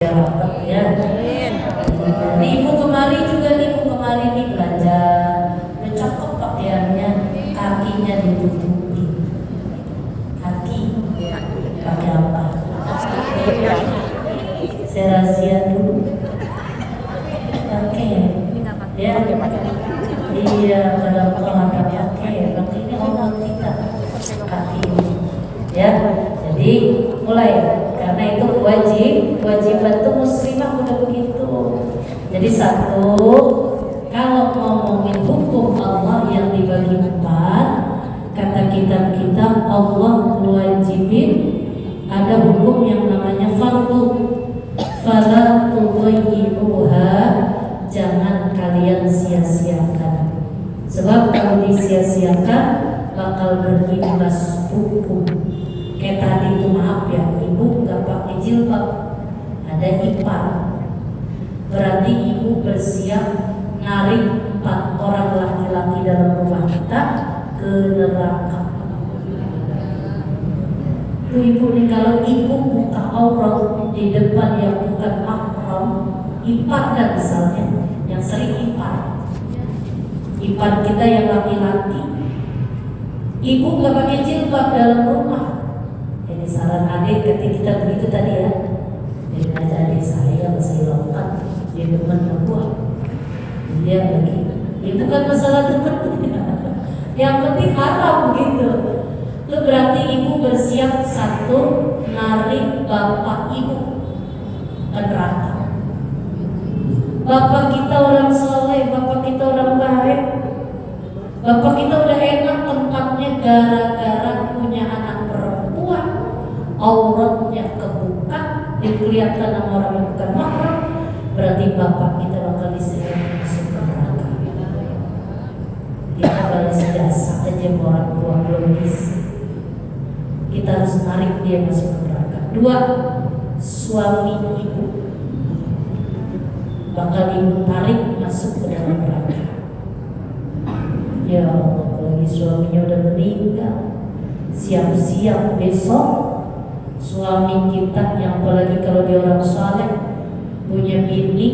Dapat ya. Ini ibu kemari nih belajar. Udah cakep pakaiannya, kakinya ditutupi. Kaki pakai apa? Saya rahasia dulu. Pakai ya. Iya, kadang-kadang ada pakai. Tapi ini Allah kita kaki ini. Ya, jadi mulai. Karena itu kewajiban tuh muslimah udah begitu. Jadi satu, kalau ngomongin hukum Allah yang dibagi 4, kata kitab-kitab Allah mewajibin ada hukum yang namanya fardu. Fala tudayyi'uha, jangan kalian sia-siakan. Sebab kalau disia-siakan bakal berimbas hukum. Kayak tadi itu maaf ya, ibu nggak pakai jilbab, ada ipar, berarti ibu bersiap narik 4 orang laki-laki dalam rumah kita ke neraka. Tuh ibu nih, kalau ibu buka aurat di depan yang bukan mahram, ipar dan misalnya yang sering ipar kita yang laki-laki, ibu nggak pakai jilbab dalam rumah. Ini saran adik ketika kita begitu tadi ya. Jadi aja adik saya masih lengkap di depan gua. Dia lagi. Itu kan masalah teman. Yang penting haram begitu. Itu berarti ibu bersiap satu narik bapak ibu ke neraka. Bapak kita orang soleh, bapak kita orang baik. Bapak kita udah enak tempatnya gara-gara punya anak perempuan. Auratnya kebuka, dikelihatan sama orang yang bukan mahram, berarti bapak kita bakal diseret masuk ke neraka. Kita balas jasa aja orang tua belum bisa. Kita harus narik dia masuk ke neraka. 2, suami ibu bakal ibu tarik masuk ke dalam neraka. Ya Allah, apalagi suaminya udah meninggal, siap-siap besok suami kita yang apalagi kalau dia orang saleh punya bini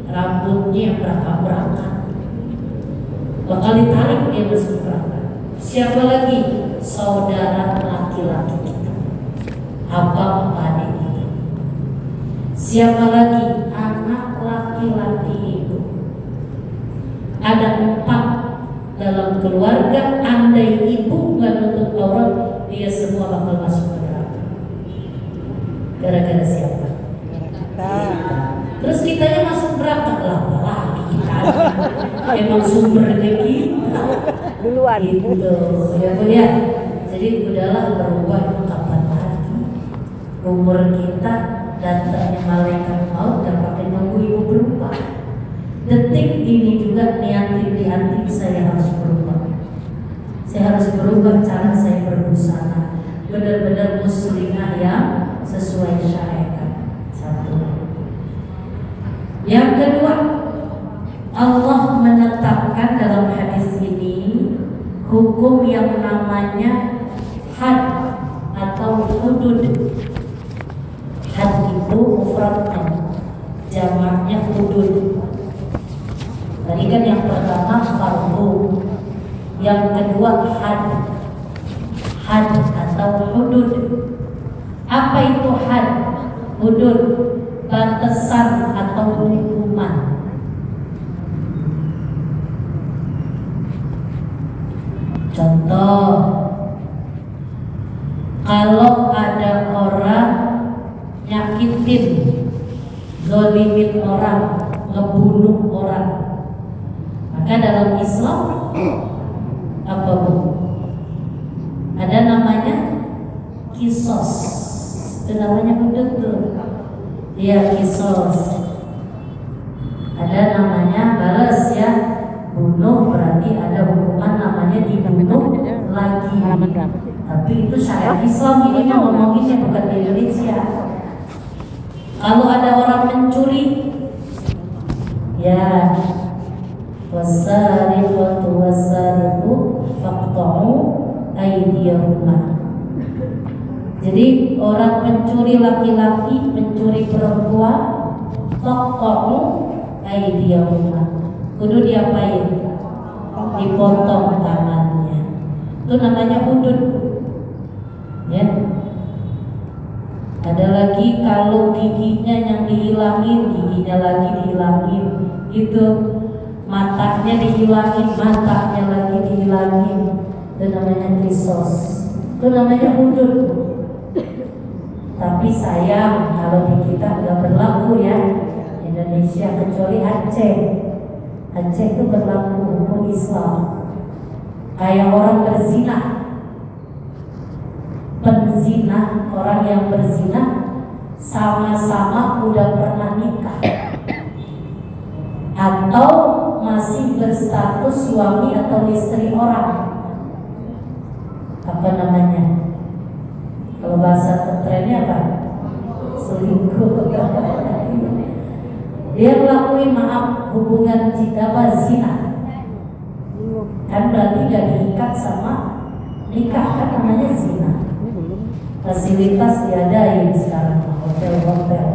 rambutnya yang berakak-berakak bakal ditarik dia masuk neraka. Siapa lagi? Saudara laki-laki kita, abang adik kita. Siapa lagi? Anak laki-laki ibu. Ada 4 dalam keluarga. Andai ibu nggak nutup aurat, dia semua bakal masuk neraka. Gara-gara siapa? Kita. Terus kitanya masuk neraka lah, apalagi kita. Emang sumbernya kita duluan gitu. Ya. Jadi udahlah, berubah kapan lagi. Umur kita datangnya malaikat maut dan pakai nunggu ibu berubah. Detik ini juga niatin di hati saya harus berubah. Saya harus berubah cara saya berbusana. Benar-benar muslimah yang sesuai syariat. 1. Yang kedua, Allah menetapkan dalam hadis ini hukum yang namanya had atau hudud. Had itu mufradnya, jamaknya hudud. Tadi kan yang pertama fardu, yang kedua had atau hudud. Apa itu had? Hudud, batasan atau hukuman. Contoh, kalau ada orang nyakitin, zolimin orang, ngebunuh orang, maka dalam Islam apa bu? Ada namanya kisos. Itu namanya hudud tuh. Iya, kisos. Ada namanya balas ya. Bunuh berarti ada hukuman namanya dibunuh lagi. Tapi itu syariat Islam, ini yang ngomonginnya bukan di Indonesia. Kalau ada orang mencuri, ya, wasariqatu wasariqu faqta'u aydiyahuma. Jadi orang pencuri laki-laki, pencuri perempuan faqta'u aydiyahuma. Kudu diapain? Dipotong tangannya. Itu namanya hudud. Ya. Ada lagi kalau giginya yang dihilangin, giginya lagi dihilangin. Itu matanya dihilangin, matanya lagi dihilangin. Itu namanya kisos. Itu namanya hudud. Tapi sayang kalau di kita nggak berlaku ya, Indonesia, kecuali Aceh. Aceh itu berlaku hukum Islam. Kayak orang berzina, penzina, orang yang berzina sama-sama udah pernah nikah atau masih berstatus suami atau istri orang. Apa namanya? Kalau bahasa trennya apa? Selingkuh. Dia ngelakuin, maaf, hubungan cinta zina. Kan berarti gak diikat sama nikah, kan namanya zina. Fasilitas diadain sekarang, hotel-hotel.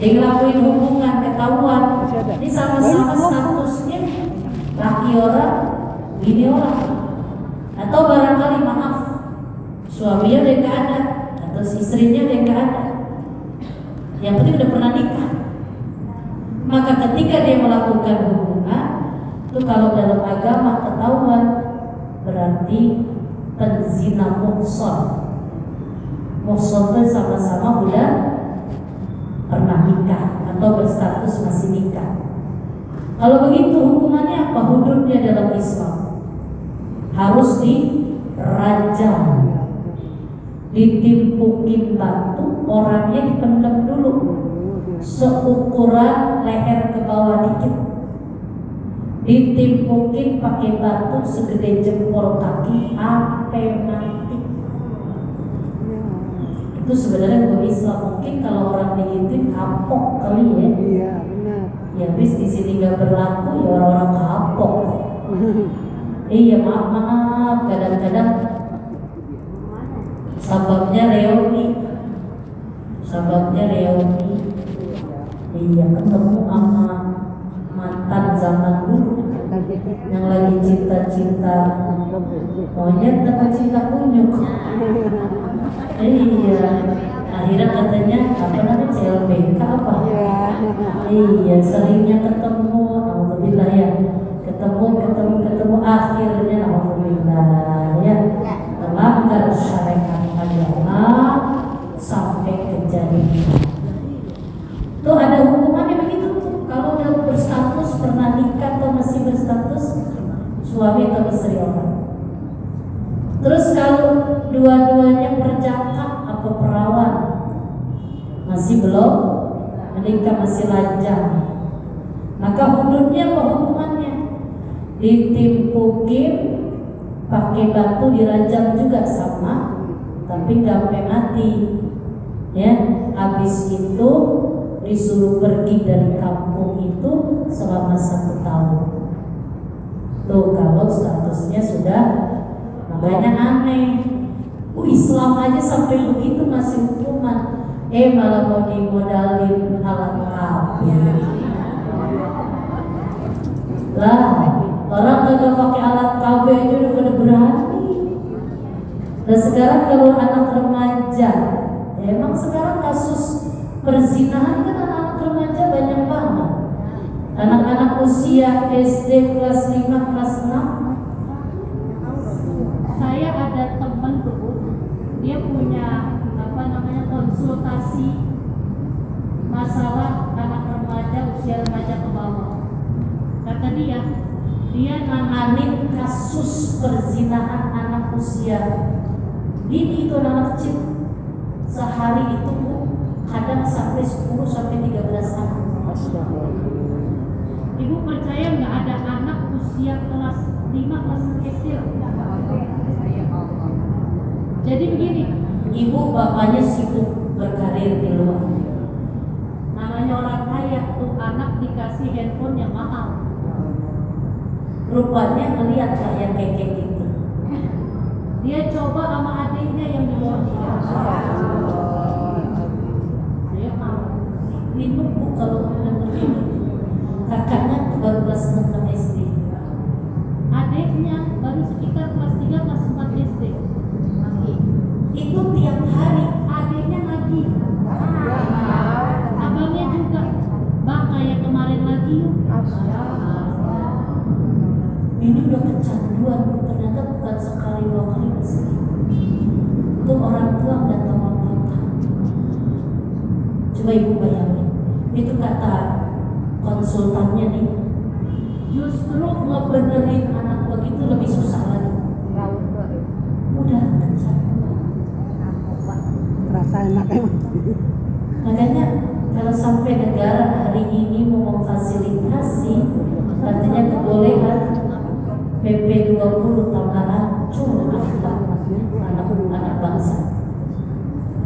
Dia ngelakuin hubungan, ketahuan. Ini sama-sama statusnya laki orang, bini orang. Atau barangkali, maaf, suaminya udah gak ada, atau istrinya udah gak ada. Yang penting udah pernah nikah. Maka ketika dia melakukan hubungan, itu kalau dalam agama ketahuan, berarti penzina muhsan. Muhsan itu sama-sama udah pernah nikah atau berstatus masih nikah. Kalau begitu hukumannya apa? Hududnya dalam Islam harus dirajam, ditimpukin batu, orangnya dipendam dulu seukuran leher ke bawah dikit, ditimpukin pakai batu segede jempol kaki sampai mati. Itu sebenarnya hukum Islam. Mungkin kalau orang digituin kapok kali ya. Iya benar. Ya bis di sini nggak berlaku ya, orang-orang kapok. Iya maaf, kadang-kadang sababnya reuni. Iya, ketemu sama mantan zaman dulu yang lagi cinta-cinta monyet atau cinta kunyuk. Iya, akhirnya katanya apa namanya CLBK apa? Iya, seringnya ketemu, alhamdulillah ya, ketemu akhirnya alhamdulillah ya, melanggar syariat agama sampai kejadian. Tuh ada hukumannya begitu tuh. Kalau udah berstatus pernah nikah atau masih berstatus suami atau istri orang. Terus kalau dua-duanya perjaka apa perawan, masih belum menikah, masih lajang, maka hududnya apa hukumannya? Ditimpukin pakai batu, dirajam juga sama, tapi nggak sampai mati. Ya, habis itu disuruh pergi dari kampung itu selama 1 tahun. Tuh kalau statusnya sudah, makanya aneh. Islam aja sampai begitu masih hukuman. Malah mau dimodalin halal kafir. Lah, orang kagak pakai alat KB aja udah pada berani. Dan sekarang kalau anak remaja, emang sekarang kasus perzinahan kan anak-anak remaja banyak banget. Anak-anak usia SD kelas 5, kelas 6. Saya ada teman tuh, dia punya konsultasi masalah anak remaja, usia remaja ke bawah. Kata dia nanganin kasus perzinahan anak usia dini, itu anak kecil. Sehari itu Bu, kadang sampai 10 sampai 13 anak. Ibu percaya nggak ada anak usia kelas 5 kelas SD? Jadi begini, Ibu bapaknya sibuk berkarir di luar. namanya orang kaya tuh, anak dikasih handphone yang mahal. Rupanya ngeliat kayak gitu. Dia coba sama adiknya yang di bawah dia. Dia mau. Ribut Bu kalau dengar gitu. Kakaknya baru kelas 6 SD. Adiknya baru sekitar kelas 3 kelas 4 SD. Itu tiap hari. Adiknya lagi. Abangnya juga. Bang kayak kemarin lagi yuk. Ini udah kecanduan, ternyata bukan sekali 2 kali kesini. Itu orang tua nggak tahu apa-apa. Coba ibu bayangin, itu kata konsultannya nih, justru ngebenerin anak begitu lebih susah lagi. Udah kecanduan. Rasa enak emang. Makanya kalau sampai negara hari ini mau memfasilitasi, artinya kebolehan PP 20 tambah hancur akhlak anak bangsa.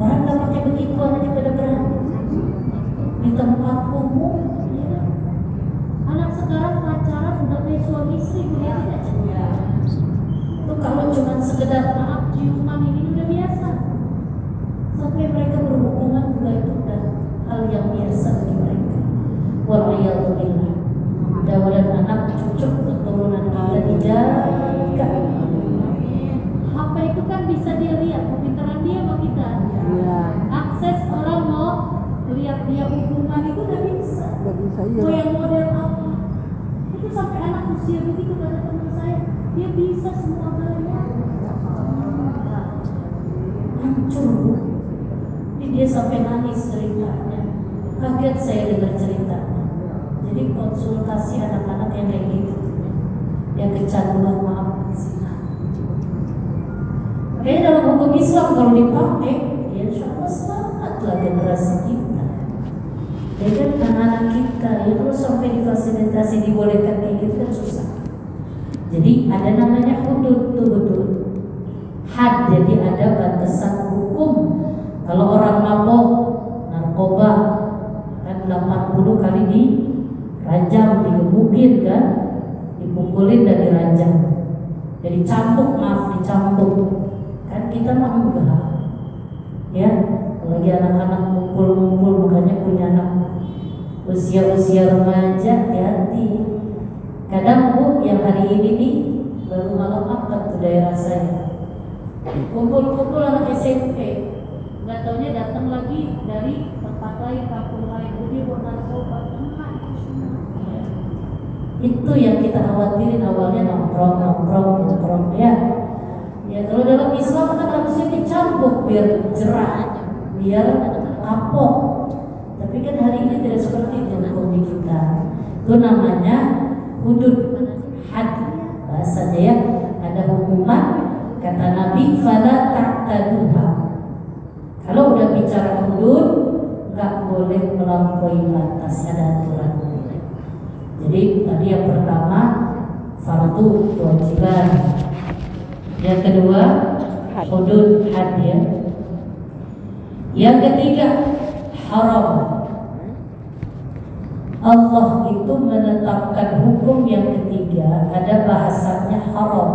Orang nggak pakai begituan aja pada berani di tempat umum. Ya. Anak sekarang pacaran udah kayak suami istri, boleh tidak? Itu kalau cuma sekedar Maaf ciuman ini udah biasa. sampai mereka berhubungan juga itu udah hal yang biasa bagi mereka. Waliyadzubillah. Mudah-mudahan anak cucu keturunan kita dijaga. HP itu kan bisa dia lihat, kepintaran dia sama kita. Iya. Akses orang mau lihat dia hubungan itu udah bisa. Gak bisa iya. Mau yang model apa? Itu sampai anak usia begitu kata teman saya, dia bisa semua gaya. Hancur Bu. Ini dia sampai nangis ceritanya. Kaget saya dengar ceritanya. Jadi konsultasi anak-anak yang kayak gitu, yang kecanduan maaf zina. Makanya dalam hukum Islam kalau dipakai, ya insya Allah selamatlah generasi kita. Ya kan anak-anak kita, ya kalau sampai difasilitasi dibolehkan kayak gitu kan susah. Jadi ada namanya hudud tuh betul. Had, jadi ada batasan hukum. Kalau orang mabok, narkoba, kan 80 kali dirajam, digebukin kan, dipukulin dan dirajam. Jadi cambuk, maaf dicambuk. Kan kita mah enggak. Ya, apalagi anak-anak ngumpul-ngumpul, makanya punya anak usia-usia remaja, hati-hati. Kadang Bu, yang hari ini nih baru malam apa tuh daerah saya, kumpul-kumpul anak SMP, Gak taunya datang lagi dari tempat lain, kampung lain, jadi buat narkoba, kena itu semua. itu yang kita khawatirin awalnya nongkrong ya. Ya kalau dalam Islam kan harusnya dicambuk biar jerah, biar kapok. Tapi kan hari ini tidak seperti itu hukum di kita. Itu namanya hudud, had bahasanya ya. Ada hukuman, kata Nabi, fala ta'taduha. Kalau udah bicara hudud, nggak boleh melampaui batas, ada aturan. Jadi tadi yang pertama fardu kewajiban, yang kedua hudud had ya. Yang ketiga haram. Allah itu menetapkan hukum yang ketiga, ada bahasanya haram.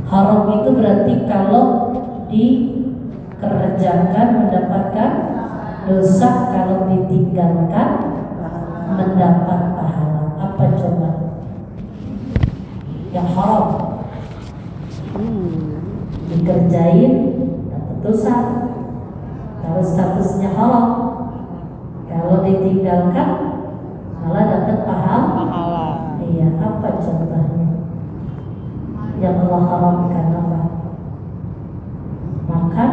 Haram itu berarti kalau dikerjakan mendapatkan dosa, kalau ditinggalkan mendapat pahala. Apa coba? Yang haram dikerjain dapat dosa, kalau statusnya haram. Kalau ditinggalkan malah dapat pahala. Iya, apa contohnya? Yang Allah haramkan apa? Makan,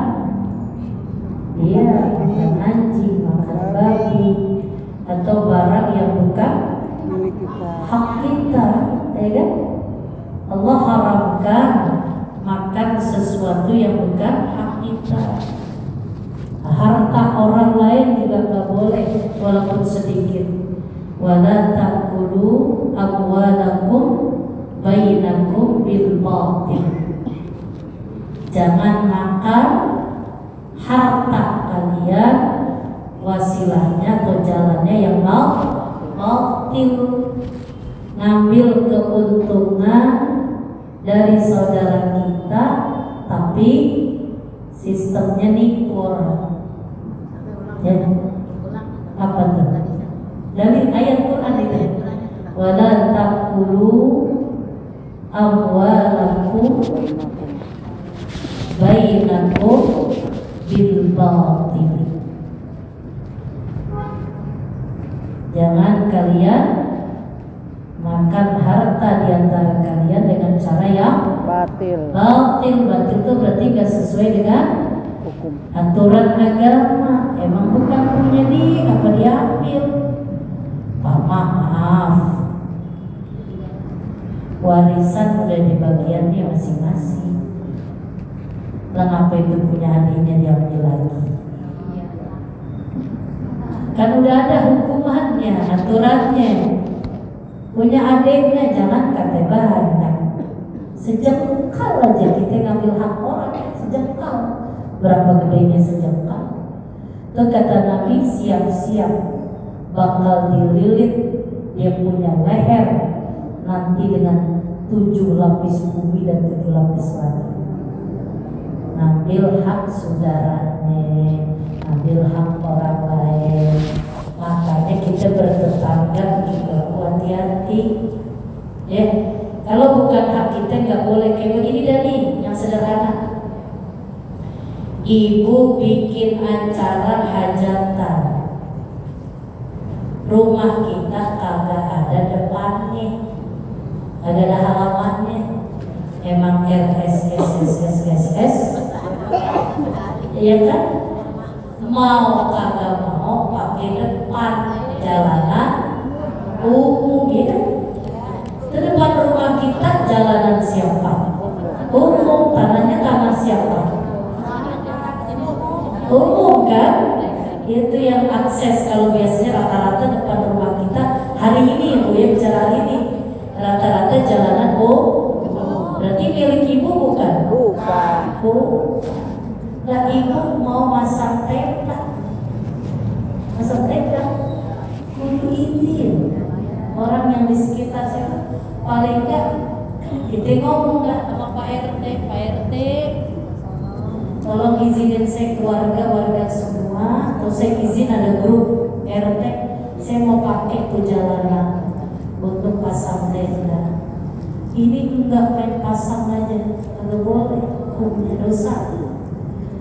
iya, makan anjing, makan babi, atau barang yang bukan Milik kita. hak kita, ya kan? Allah haramkan makan sesuatu yang bukan hak kita. Harta orang lain juga nggak boleh walaupun sedikit. Wala ta'kulu amwalakum bainakum bil batil. Jangan makan harta kalian wasilahnya atau jalannya yang batil. Ngambil keuntungan dari saudara kita tapi sistemnya nipu orang. Ya. amwalakum bainakum bil batil. Jangan kalian makan harta di antara kalian dengan cara yang batil. Batil itu berarti gak sesuai dengan Hukum. aturan agama. Emang bukan punya dia, apa diambil? Pak maaf, warisan udah di bagiannya masing-masing. Kenapa itu punya adiknya diambil lagi? Kan udah ada hukumannya, aturannya. Punya adiknya jangan kata banyak. Sejengkal aja kita ngambil hak orang, sejengkal. Berapa gedenya sejengkal? Tuh kata Nabi, siap-siap bakal dililit dia punya leher nanti dengan 7 lapis bumi dan 7 lapis langit. Ngambil hak saudaranya, ambil hak orang lain. Makanya kita bertetangga juga hati-hati. Ya, kalau bukan hak kita nggak boleh kayak begini dah nih, yang sederhana. Ibu bikin acara hajatan, rumah kita kagak ada depannya, kagak ada halamannya. Emang RSSSSSS, iya kan? Mau kagak mau pakai depan jalanan umum gitu. Di depan rumah kita jalanan siapa? Umum, tanahnya tanah siapa? Umum kan? Itu yang akses. Kalau biasanya rata-rata depan rumah kita hari ini Bu ya bicara hari ini rata-rata jalanan berarti milik ibu bukan? Bukan. Nah ibu mau masang tenda, kudu izin orang yang di sekitar situ. Paling enggak kita ngomong nggak sama Pak RT, tolong izinin saya warga semua, atau saya izin ada grup RT, saya mau pakai tuh jalanan untuk pasang tenda. Ini enggak main pasang aja, enggak boleh, hukumnya dosa.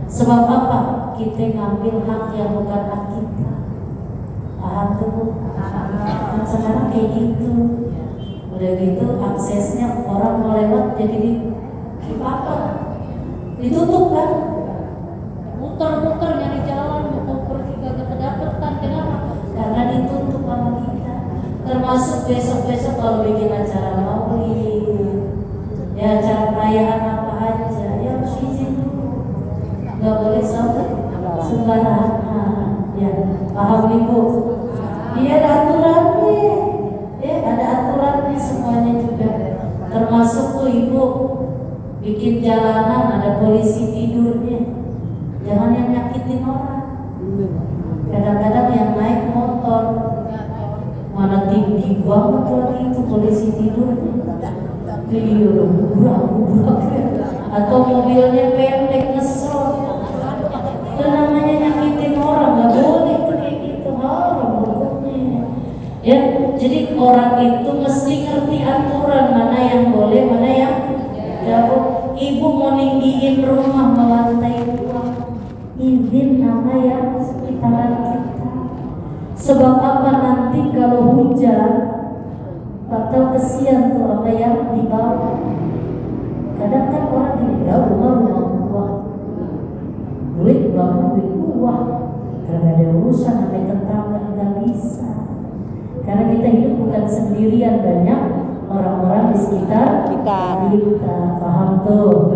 Sebab apa? Kita ngambil hak yang bukan hak kita. Paham tuh? Kan sekarang kayak gitu. Udah gitu aksesnya orang mau lewat jadi dipatok, ditutup kan? Muter-muter nyari jalan, mau pergi kagak kedapetan. Kenapa? Karena ditutup sama kita. Termasuk besok-besok kalau bikin acara maulid, ya acara perayaan apa aja, ya harus izin dulu. Gak boleh sembarangan. Ya, paham ibu? Iya ada aturannya. Ya ada aturannya semuanya juga. Termasuk tuh ibu bikin jalanan ada polisi tidurnya. Jangan yang nyakitin orang. Kadang-kadang yang naik motor mana tinggi banget lagi itu polisi tidurnya. Iya udah gubrak. Atau mobilnya pendek ngesel. Itu namanya nyakitin orang, nggak boleh itu kayak gitu, haram hukumnya. Ya, jadi orang itu mesti ngerti aturan mana yang boleh, mana yang tidak boleh. Ibu mau ninggiin rumah melantai 2, izin nama yang sekitaran kita. Sebab apa nanti kalau hujan, bakal kesian tuh apa yang di bawah. Kadang kan orang gini, ya rumah gua, duit bangun duit gua, karena ada urusan sampai tetangga nggak bisa. Karena kita hidup bukan sendirian, banyak orang-orang di sekitar kita. Paham tuh?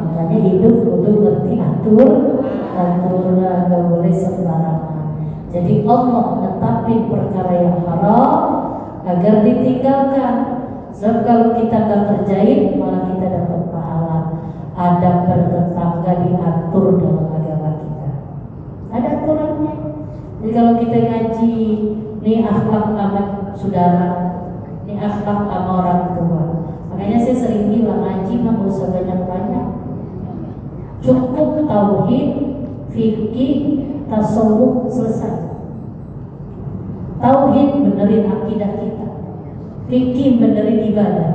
Makanya hidup kudu ngerti aturan, nggak boleh sembarangan. Jadi Allah menetapkan perkara yang haram agar ditinggalkan. Sebab kalau kita nggak kerjain, malah kita dapat pahala. Adab bertetangga diatur dalam agama kita. Ada aturannya. Jadi kalau kita ngaji, nih akhlak sama saudara, nih akhlak sama orang tua. Makanya saya sering bilang ngaji mah nggak usah banyak-banyak. Cukup tauhid, fikih, tasawuf selesai. Tauhid benerin akidah kita, fikih benerin ibadah,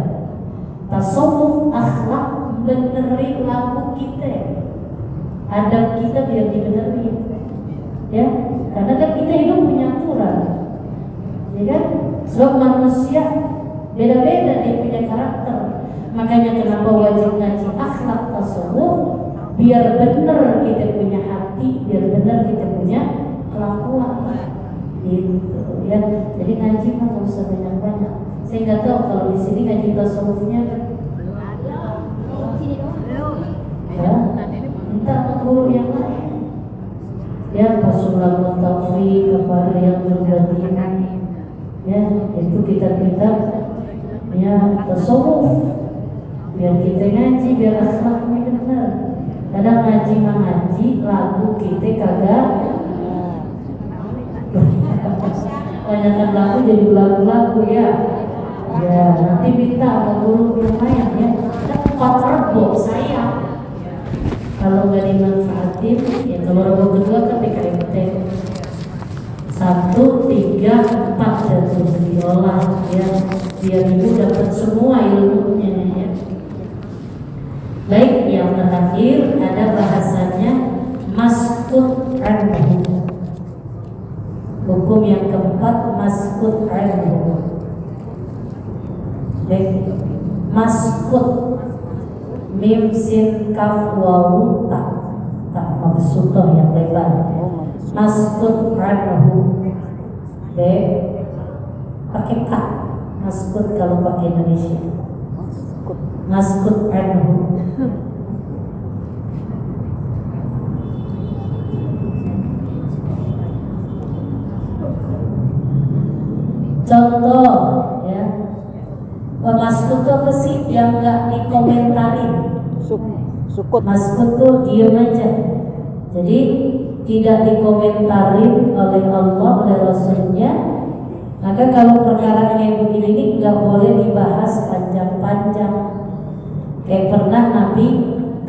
Tasawuf akhlak benerin laku kita, adab kita biar dibenerin, ya. Karena kan kita hidup punya aturan, ya kan? Sebab manusia beda-beda, dia punya karakter. Makanya kenapa wajib ngaji akhlak tasawuf, biar bener kita punya hati, biar bener kita punya kelakuan, gitu ya. Jadi ngaji mah nggak usah banyak-banyak. Saya nggak tahu kalau di sini ngaji tasawufnya kan. Ya, minta ke guru yang lain. Ya, Rasulullah Taufik, kepada yang berbagi. Ya, itu kitab-kitab ya tasawuf. Biar kita ngaji, biar akhlaknya benar. Kadang ngaji mengaji, lagu kita kagak. Banyakkan lagu jadi lagu-lagu ya. Ya, nanti minta ke guru yang lain ya. Kita 4 rebo sayang. Kalau nggak dimanfaatin, ya kalau rebo kedua kan PKMT 1, 3, 4 dan terus diolah ya. Biar ibu dapat semua ilmunya ya. Baik, yang terakhir ada bahasanya maskut anhu. Hukum yang keempat maskut anhu. Baik, maskut mim sin kaf wawu tak mabsutoh yang lebar. Maskut anhu. Baik, pakai tak. Maskut kalau pakai Indonesia. Maskut anhu. Contoh ya, maskut itu apa sih yang nggak dikomentarin? Sukut. Maskut tuh diam aja. Jadi tidak dikomentarin oleh Allah, oleh Rasulnya. Maka kalau perkara kayak begini ini nggak boleh dibahas panjang-panjang. Kayak pernah Nabi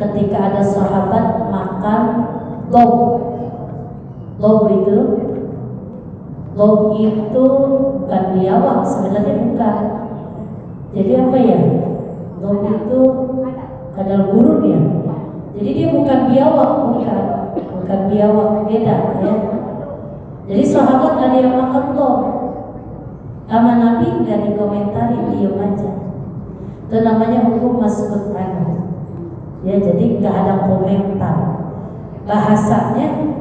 ketika ada sahabat makan lob. Lob itu bukan biawak, sebenarnya bukan. Jadi apa ya? Lob itu kadal gurun ya. Jadi dia bukan biawak, bukan biawak, beda ya. Jadi sahabat ada yang makan lob, sama Nabi nggak dikomentari, diam aja. Itu namanya hukum maskut anhu. Ya, jadi nggak ada komentar. Bahasanya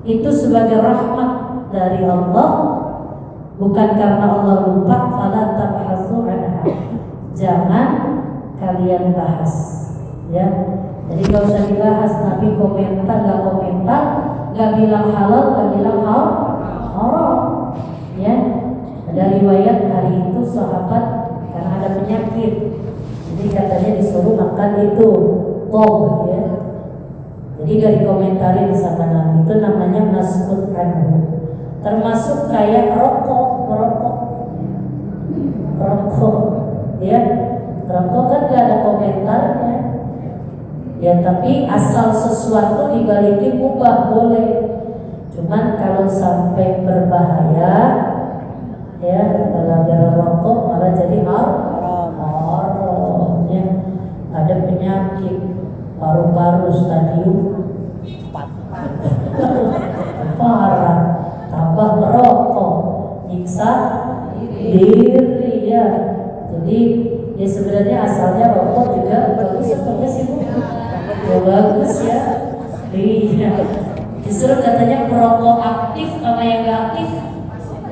itu sebagai rahmat dari Allah, bukan karena Allah lupa. Fala tabhasu anha. Jangan kalian bahas. Ya, jadi nggak usah dibahas. Nabi komentar, nggak bilang halal, nggak bilang haram. Ya, ada riwayat hari itu sahabat karena ada penyakit, jadi katanya disuruh makan itu tob ya. Jadi gak dikomentarin sama Nabi. Itu namanya maskut anhu. Termasuk kayak rokok ya. Rokok kan gak ada komentarnya ya, tapi asal sesuatu dibalikin mubah boleh. Cuman kalau sampai berbahaya ya, gara-gara rokok malah jadi haram ya. Ada penyakit paru-paru stadium 4 parah, tambah merokok, nyiksa diri ya. Jadi ya sebenarnya asalnya rokok juga bagus sih Bu? Ya bagus ya. Iya. Justru katanya perokok aktif sama yang gak aktif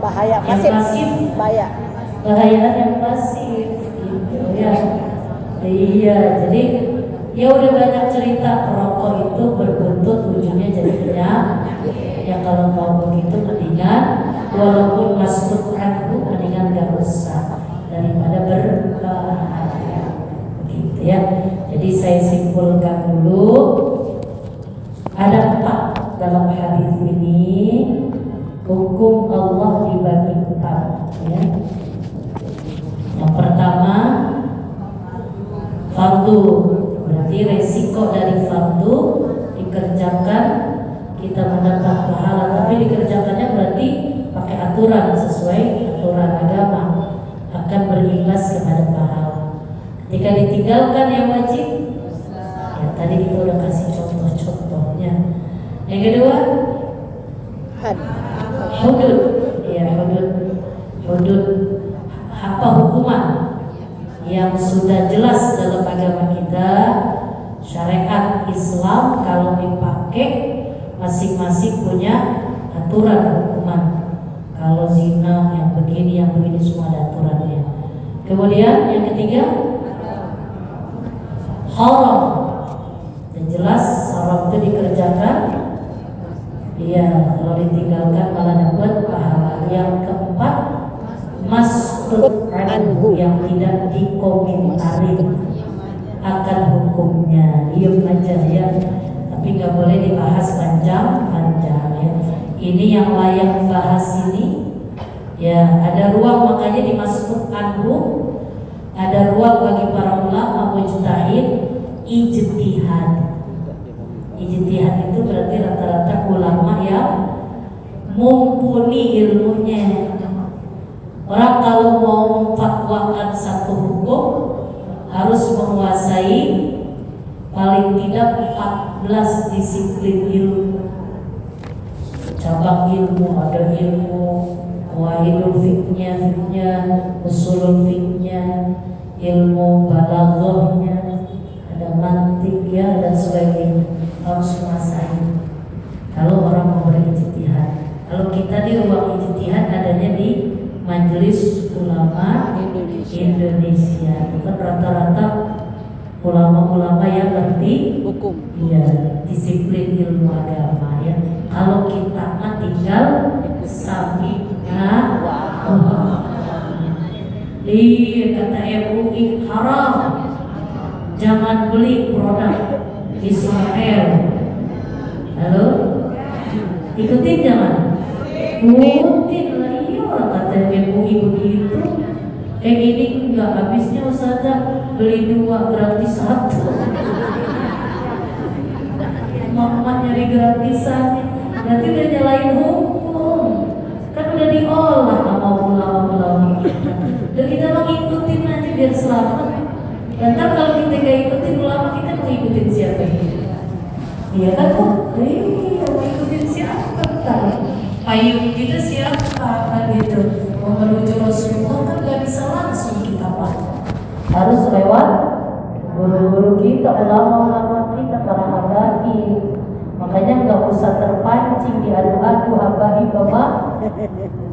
Bahaya, yang pasif, bahaya yang pasif gitu ya. Iya, jadi ya udah banyak cerita perokok itu berbuntut ujungnya jadi penyakit. Ya kalau mau begitu mendingan walaupun maskut anhu, mendingan gak usah daripada berbahaya. Begitu ya. Jadi saya simpulkan dulu, ada 4 dalam hadis ini. Hukum Allah dibagi 4 ya. Yang pertama fardu, berarti resiko dari fardu dikerjakan kita mendapat pahala, tapi dikerjakannya berarti pakai aturan, sesuai aturan agama, akan berimbas kepada pahala. Ketika ditinggalkan yang wajib, ya tadi kita udah kasih contoh-contohnya. Yang kedua, hudud. Ya, hudud apa hukuman yang sudah jelas dalam agama kita. Syariat Islam kalau dipakai masing-masing punya aturan hukuman. Kalau zina yang begini semua ada aturannya. Kemudian yang ketiga, haram. Dan jelas haram itu dikerjakan, iya, kalau ditinggalkan malah dapat pahala. Yang keempat, mas'ud anhu, yang tidak dikomentari akan hukumnya, diam aja ya, tapi nggak boleh dibahas panjang-panjang ya. Ini yang layak bahas ini ya, ada ruang, makanya di mas'ud anhu ada ruang bagi para ulama mujtahid ijtihad. Ijtihad itu berarti rata-rata ulama yang mumpuni ilmunya. Orang kalau mau memfatwakan satu hukum harus menguasai paling tidak 14 disiplin ilmu. Cabang ilmu, ada ilmu qawaidul fiknya, usulul fiknya, ilmu balaghahnya, ada mantik ya dan sebagainya, harus menguasai. Kalau orang mau berijtihad, kalau kita di ruang ijtihad adanya di Majelis Ulama Indonesia. Bukan rata-rata ulama-ulama yang ngerti hukum. Iya, disiplin ilmu agama ya. Kalau kita mah tinggal sami'na wa kata MUI haram. Jangan beli produk Israel. Halo? Ikutin jangan? Ikutin lah, iya orang kata MUI begitu. Ini enggak habisnya Ustazah, beli 2 gratis 1. Mama nyari gratisannya, nanti udah nyalain hukum. Kan udah diolah sama ulama-ulama kita. Dan kita mau ngikutin aja biar selamat. Dan ntar kalau kita gak ikutin ulama, kita mau ikutin siapa? Iya kan kok? Iya, mau ikutin siapa? Payung kita siapa kan gitu. Mau menuju Rasulullah kan gak bisa langsung kita pakai, harus lewat guru-guru kita, ulama-ulama kita, para habaib. Makanya nggak usah terpancing diadu-adu habaib bapak.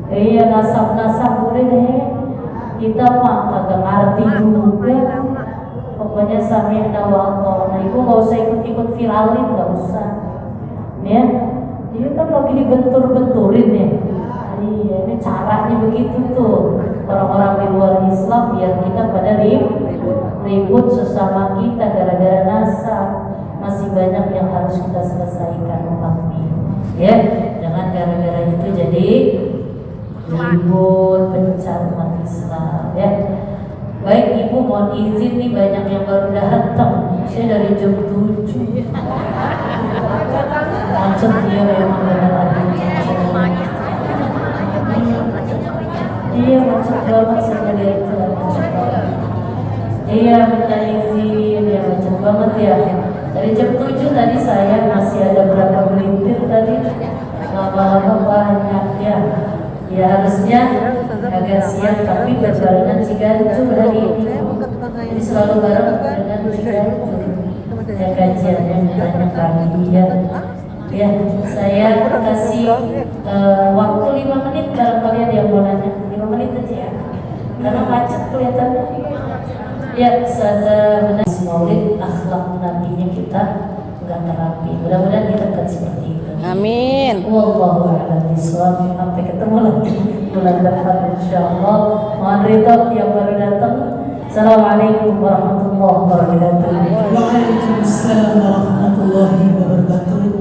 Iya, nasab-nasab boleh deh, kita mah kagak ngerti juga. Pokoknya sami'na wa ata'na. Ibu nggak usah ikut-ikut viralin, nggak usah ya. Dia kan lagi dibentur-benturin ya. Iya, ini caranya begitu tuh orang-orang di luar Islam, biar kita pada ribut sesama kita gara-gara nasab. Masih banyak yang harus kita selesaikan umatnya ya. Jangan gara-gara itu jadi ribut, pecah umat Islam ya. Baik Ibu, mohon izin nih, banyak yang baru datang. Saya dari jam 7 macet ya, memang benar ada iya, macet banget saya dari itu. Iya, minta izin ya, macet banget ya. Dari jam 7 tadi saya masih ada berapa melintir tadi, lama-lama banyak ya. Ya harusnya agak siap, tapi berbarengan Ciganjur hari ini. Jadi selalu bareng dengan Ciganjur. Ya kajiannya mintanya pagi ya. Ya, saya kasih waktu 5 menit barangkali ada yang mau nanya. 5 menit aja ya, karena macet kelihatannya. Ya, Ustazah benar, Maulid akhlak nabinya kita nggak terapi. Mudah-mudahan kita akan seperti itu. Amin. Wallahu a'lam bishawab. Sampai ketemu lagi bulan depan insyaallah. Mohon ridho yang baru datang. Assalamualaikum warahmatullahi wabarakatuh. Waalaikumsalam warahmatullahi wabarakatuh.